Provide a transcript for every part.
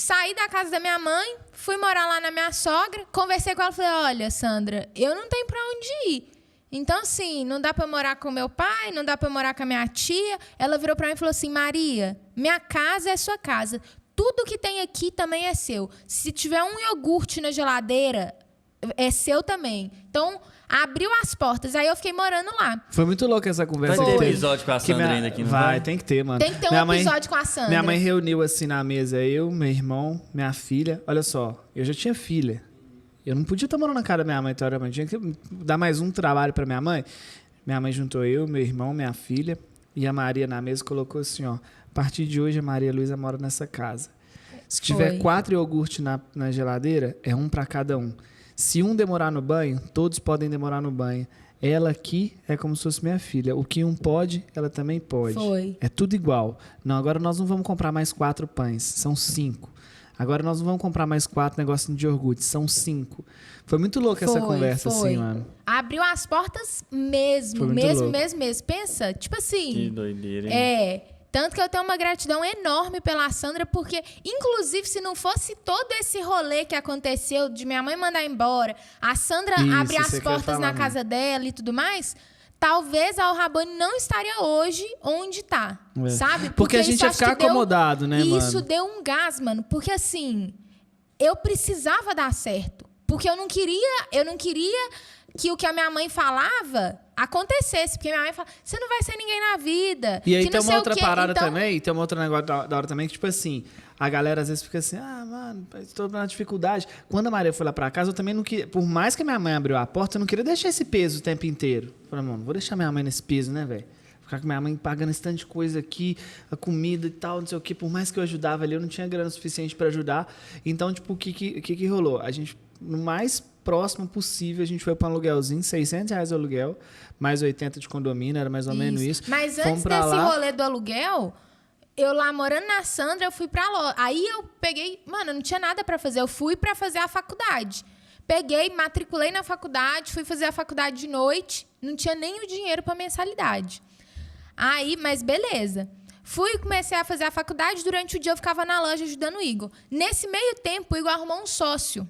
saí da casa da minha mãe, fui morar lá na minha sogra, conversei com ela e falei, olha, Sandra, eu não tenho pra onde ir. Então, assim, não dá pra morar com meu pai, não dá pra morar com a minha tia. Ela virou pra mim e falou assim, Maria, minha casa é sua casa. Tudo que tem aqui também é seu. Se tiver um iogurte na geladeira, é seu também. Então, abriu as portas. Aí eu fiquei morando lá. Foi muito louca essa conversa. Vai ter episódio com a Sandra ainda aqui, não vai? Tem que ter, mano. Tem que ter um episódio com a Sandra. Minha mãe reuniu assim na mesa, eu, meu irmão, minha filha. Olha só, eu já tinha filha. Eu não podia estar morando na casa da minha mãe, teoricamente. Tinha que dar mais um trabalho pra minha mãe. Minha mãe juntou eu, meu irmão, minha filha. E a Maria na mesa colocou assim, ó. A partir de hoje, a Maria Luísa mora nessa casa. Se tiver 4 iogurtes na geladeira, é um pra cada um. Se um demorar no banho, todos podem demorar no banho. Ela aqui é como se fosse minha filha. O que um pode, ela também pode. Foi. É tudo igual. Não, agora nós não vamos comprar mais 4 pães. São 5. Agora nós não vamos comprar mais 4 negocinhos de iogurte. São 5. Foi muito louca essa conversa, assim, mano. Abriu as portas mesmo. Mesmo. Pensa, tipo assim... Que doideira, hein? Tanto que eu tenho uma gratidão enorme pela Sandra, porque, inclusive, se não fosse todo esse rolê que aconteceu de minha mãe mandar embora, a Sandra abrir as portas na casa dela e tudo mais, talvez a Al Rabone não estaria hoje onde está, sabe? Porque a gente ia ficar acomodado, né, mano? E isso deu um gás, mano, porque, assim, eu precisava dar certo. Porque eu não queria que o que a minha mãe falava acontecesse, porque minha mãe fala, você não vai ser ninguém na vida. E aí que tem não uma sei outra o quê. parada Então, também, tem uma outra negócio da hora também, que tipo assim, a galera às vezes fica assim, mano, estou na dificuldade. Quando a Maria foi lá pra casa, eu também não queria, por mais que a minha mãe abriu a porta, eu não queria deixar esse peso o tempo inteiro. Eu falei, mano, não vou deixar minha mãe nesse peso, né, velho? Ficar com minha mãe pagando esse tanto de coisa aqui, a comida e tal, não sei o quê. Por mais que eu ajudava ali, eu não tinha grana suficiente pra ajudar. Então, tipo, o que rolou? A gente, no mais próximo possível, a gente foi para um aluguelzinho, R$600 o aluguel, mais 80 de condomínio, era mais ou menos isso. Mas antes desse rolê do aluguel, eu lá morando na Sandra, eu fui pra loja. Aí eu peguei, mano, eu não tinha nada pra fazer, eu fui pra fazer a faculdade. Peguei, matriculei na faculdade, fui fazer a faculdade de noite, não tinha nem o dinheiro pra mensalidade. Aí, mas beleza. Fui e comecei a fazer a faculdade, durante o dia eu ficava na loja ajudando o Igor. Nesse meio tempo, o Igor arrumou um sócio,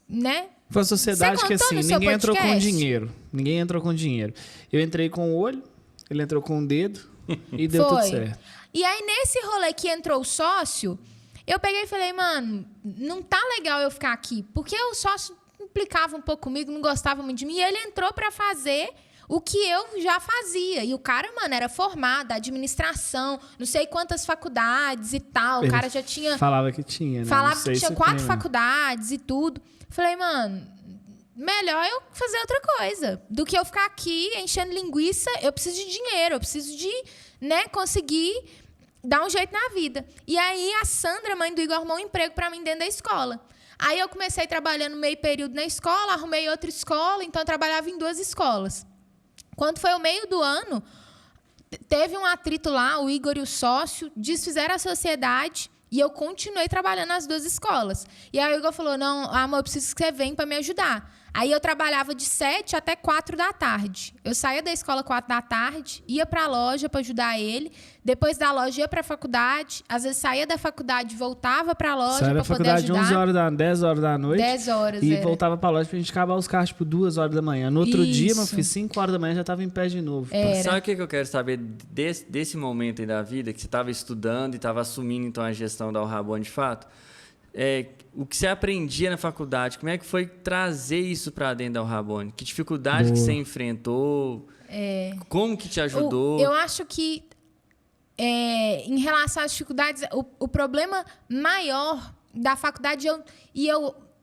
né? Foi uma sociedade que, assim, ninguém entrou com dinheiro. Ninguém entrou com dinheiro. Eu entrei com o olho, ele entrou com o dedo e deu tudo certo. E aí, nesse rolê que entrou o sócio, eu peguei e falei, mano, não tá legal eu ficar aqui. Porque o sócio implicava um pouco comigo, não gostava muito de mim. E ele entrou pra fazer o que eu já fazia. E o cara, mano, era formado, administração, não sei quantas faculdades e tal. O cara já tinha... Falava que tinha, né? Falava que tinha 4 faculdades e tudo. Falei, mano, melhor eu fazer outra coisa do que eu ficar aqui enchendo linguiça. Eu preciso de dinheiro, eu preciso de, né, conseguir dar um jeito na vida. E aí a Sandra, mãe do Igor, arrumou um emprego pra mim dentro da escola. Aí eu comecei trabalhando meio período na escola, arrumei outra escola, então eu trabalhava em 2 escolas. Quando foi o meio do ano, teve um atrito lá, o Igor e o sócio desfizeram a sociedade. E eu continuei trabalhando nas 2 escolas. E aí o Igor falou, não, amor, eu preciso que você venha para me ajudar. Aí eu trabalhava de 7 até 4 da tarde. Eu saía da escola 4 da tarde, ia para a loja para ajudar ele. Depois da loja ia para a faculdade. Às vezes saía da faculdade, voltava para a loja para poder ajudar. Saía da faculdade 10 horas da noite. 10 horas, E voltava para a loja para a gente acabar os carros tipo 2 horas da manhã. No outro dia, meu filho, 5 horas da manhã já estava em pé de novo. Sabe o que eu quero saber desse momento aí da vida, que você estava estudando e estava assumindo então a gestão da Al Rabone de fato? O que você aprendia na faculdade, como é que foi trazer isso para dentro da Al Rabone? Que dificuldade que você enfrentou? Como que te ajudou? Eu acho que, em relação às dificuldades, o problema maior da faculdade, eu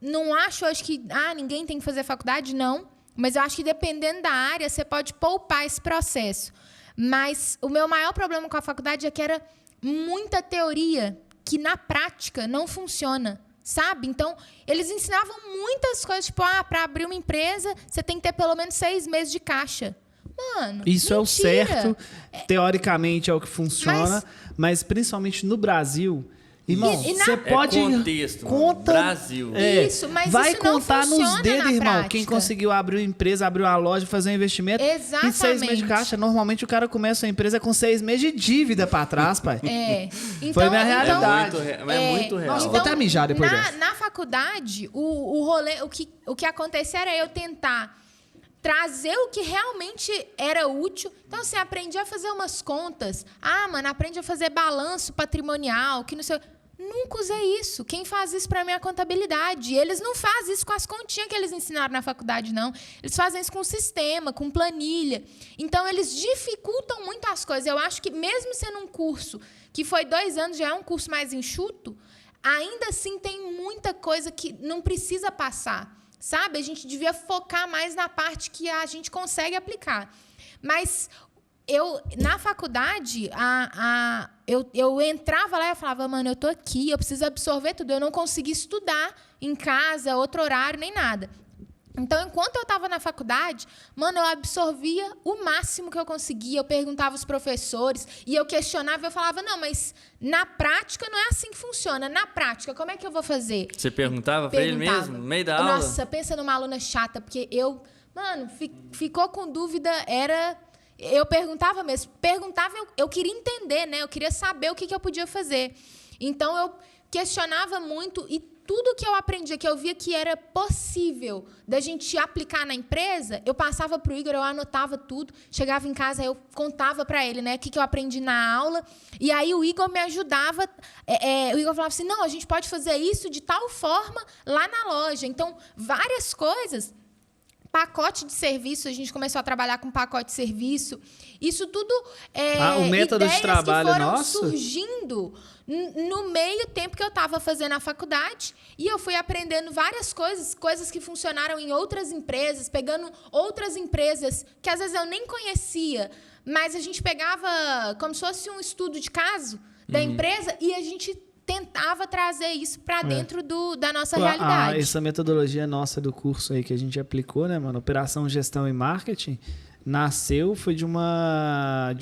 não acho que ninguém tem que fazer faculdade, não. Mas eu acho que, dependendo da área, você pode poupar esse processo. Mas o meu maior problema com a faculdade é que era muita teoria que na prática não funciona, sabe? Então, eles ensinavam muitas coisas, tipo, para abrir uma empresa, você tem que ter pelo menos 6 meses de caixa. Mano, isso mentira. É o certo, teoricamente é o que funciona, mas principalmente no Brasil, Irmão, E você pode... contexto, conta, Brasil. Isso, mas vai isso não contar funciona nos dedos, na irmão. prática. Quem conseguiu abrir uma empresa, abrir uma loja, fazer um investimento. Exatamente. Em 6 meses de caixa, normalmente o cara começa a empresa com 6 meses de dívida pra trás, pai. Então, Foi minha realidade. É muito real. Nossa, vou até mijar depois dessa. Na faculdade, o rolê, o que acontecia era eu tentar trazer o que realmente era útil. Então, assim, aprendi a fazer umas contas. Ah, mano, aprende a fazer balanço patrimonial, que não sei... Nunca usei isso. Quem faz isso para mim é a contabilidade. Eles não fazem isso com as continhas que eles ensinaram na faculdade, não. Eles fazem isso com sistema, com planilha. Então, eles dificultam muito as coisas. Eu acho que, mesmo sendo um curso que foi 2 anos, já é um curso mais enxuto, ainda assim tem muita coisa que não precisa passar. Sabe? A gente devia focar mais na parte que a gente consegue aplicar. Mas... na faculdade, eu entrava lá e eu falava, mano, eu tô aqui, eu preciso absorver tudo. Eu não conseguia estudar em casa, outro horário, nem nada. Então, enquanto eu estava na faculdade, mano, eu absorvia o máximo que eu conseguia. Eu perguntava aos professores e eu questionava e eu falava, não, mas na prática não é assim que funciona. Na prática, como é que eu vou fazer? Você perguntava para ele mesmo, no meio da aula? Nossa, pensa numa aluna chata, porque mano, ficou com dúvida, eu perguntava mesmo. Eu queria entender, né? Eu queria saber o que eu podia fazer. Então, eu questionava muito e tudo que eu aprendia, que eu via que era possível da gente aplicar na empresa, eu passava para o Igor, eu anotava tudo. Chegava em casa, eu contava para ele, né? O que eu aprendi na aula. E aí, o Igor me ajudava. O Igor falava assim, não, a gente pode fazer isso de tal forma lá na loja. Então, várias coisas... Pacote de serviço, a gente começou a trabalhar com pacote de serviço. Isso tudo o método de trabalho que foram nosso? surgindo no meio tempo que eu estava fazendo a faculdade. E eu fui aprendendo várias coisas que funcionaram em outras empresas, pegando outras empresas que às vezes eu nem conhecia, mas a gente pegava como se fosse um estudo de caso da empresa e a gente tentava trazer isso para dentro da nossa realidade. Essa metodologia nossa do curso aí que a gente aplicou, né, mano? Operação, gestão e marketing, foi de uma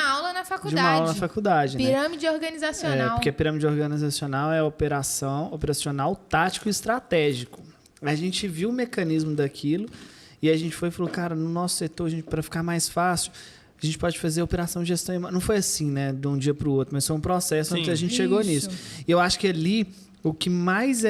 aula na faculdade. De uma aula na faculdade, né? Pirâmide organizacional. Porque a pirâmide organizacional é operacional, tático e estratégico. A gente viu o mecanismo daquilo e a gente foi e falou, cara, no nosso setor, para ficar mais fácil... A gente pode fazer operação, gestão... Não foi assim, né? De um dia para o outro, mas foi um processo onde a gente chegou nisso. E eu acho que ali, o que mais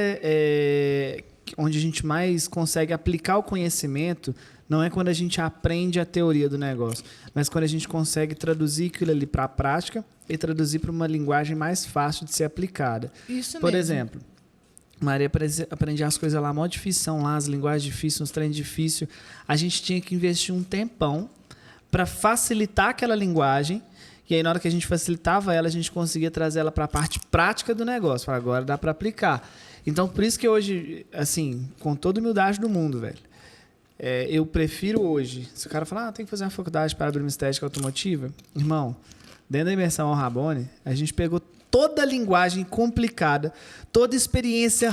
onde a gente mais consegue aplicar o conhecimento não é quando a gente aprende a teoria do negócio, mas quando a gente consegue traduzir aquilo ali para a prática e traduzir para uma linguagem mais fácil de ser aplicada. Isso mesmo. Por exemplo... Maria aprendia as coisas lá, mó difícil lá, as linguagens difíceis, uns treinos difíceis. A gente tinha que investir um tempão para facilitar aquela linguagem, e aí na hora que a gente facilitava ela, a gente conseguia trazer ela para a parte prática do negócio. Agora dá para aplicar. Então, por isso que hoje, assim, com toda a humildade do mundo, velho, eu prefiro hoje, se o cara falar, tem que fazer uma faculdade para abrir uma estética automotiva, irmão, dentro da imersão ao Rabone, a gente pegou toda a linguagem complicada, toda a experiência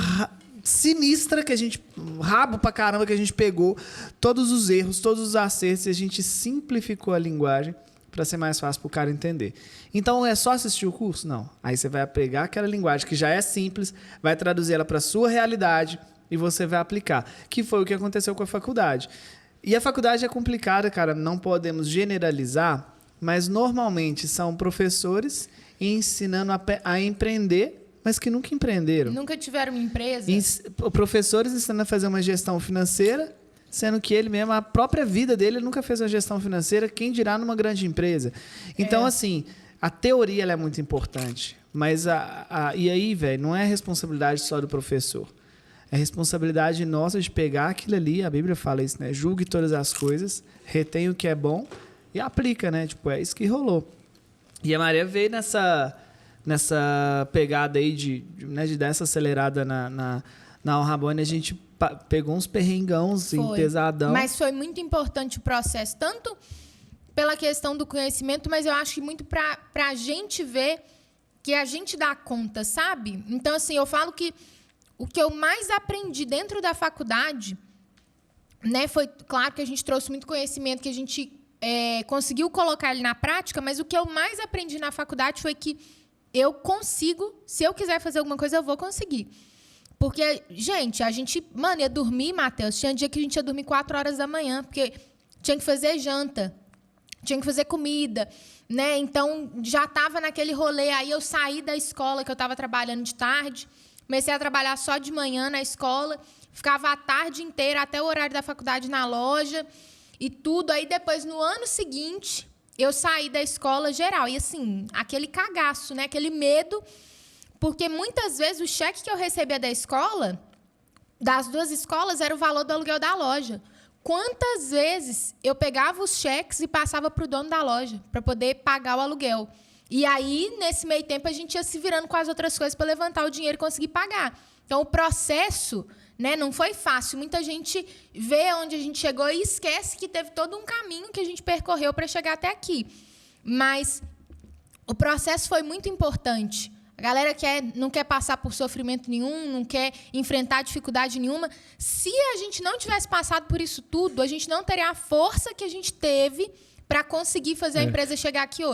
sinistra que a gente, rabo pra caramba que a gente pegou, todos os erros, todos os acertos, e a gente simplificou a linguagem para ser mais fácil pro cara entender. Então, é só assistir o curso? Não. Aí você vai pegar aquela linguagem que já é simples, vai traduzir ela para sua realidade e você vai aplicar. Que foi o que aconteceu com a faculdade. E a faculdade é complicada, cara, não podemos generalizar, mas normalmente são professores ensinando a empreender, mas que nunca empreenderam. Nunca tiveram uma empresa. Professores ensinando a fazer uma gestão financeira, sendo que ele mesmo, a própria vida dele, nunca fez uma gestão financeira, quem dirá numa grande empresa. Então, assim, a teoria ela é muito importante, mas e aí, velho, não é responsabilidade só do professor. É responsabilidade nossa de pegar aquilo ali, a Bíblia fala isso, né? Julgue todas as coisas, retém o que é bom e aplica, né? Tipo, é isso que rolou. E a Maria veio nessa pegada aí de dar essa acelerada na Al-Rabone, a gente pegou uns perrengãos assim, pesadão. Mas foi muito importante o processo, tanto pela questão do conhecimento, mas eu acho que muito para a gente ver que a gente dá conta, sabe? Então, assim, eu falo que o que eu mais aprendi dentro da faculdade, né, foi, claro que a gente trouxe muito conhecimento, que a gente conseguiu colocar ele na prática, mas o que eu mais aprendi na faculdade foi que eu consigo, se eu quiser fazer alguma coisa, eu vou conseguir. Porque, gente, a gente, mano, ia dormir, Matheus, tinha dia que a gente ia dormir 4 horas da manhã, porque tinha que fazer janta, tinha que fazer comida, né? Então, já estava naquele rolê, aí eu saí da escola, que eu estava trabalhando de tarde, comecei a trabalhar só de manhã na escola, ficava a tarde inteira, até o horário da faculdade na loja, e tudo. Aí, depois, no ano seguinte, eu saí da escola geral. E, assim, aquele cagaço, né? Aquele medo... Porque muitas vezes o cheque que eu recebia da escola, das 2 escolas, era o valor do aluguel da loja. Quantas vezes eu pegava os cheques e passava para o dono da loja para poder pagar o aluguel? E aí, nesse meio tempo, a gente ia se virando com as outras coisas para levantar o dinheiro e conseguir pagar. Então, o processo, né, não foi fácil. Muita gente vê onde a gente chegou e esquece que teve todo um caminho que a gente percorreu para chegar até aqui. Mas o processo foi muito importante. A galera não quer passar por sofrimento nenhum, não quer enfrentar dificuldade nenhuma. Se a gente não tivesse passado por isso tudo, a gente não teria a força que a gente teve para conseguir fazer a empresa chegar aqui hoje.